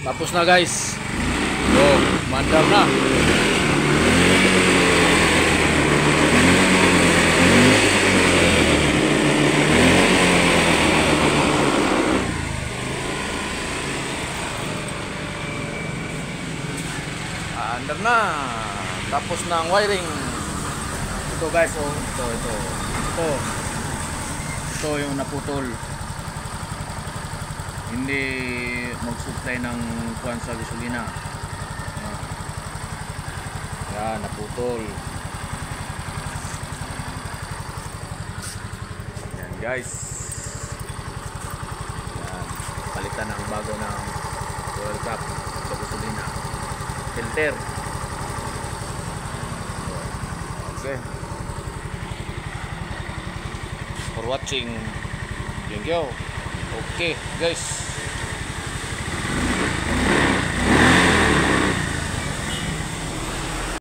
Tapos na guys. So, mandar na. Andar na. Tapos na ang wiring. Ito guys, oh, ito yung naputol. Hindi mag-supply ng kuwan sa gasolina. Yan, naputol. Yan guys. Yan, palitan ng bago ng oil cap sa gasolina. Filter. Okay. For watching. Thank you. Okay guys.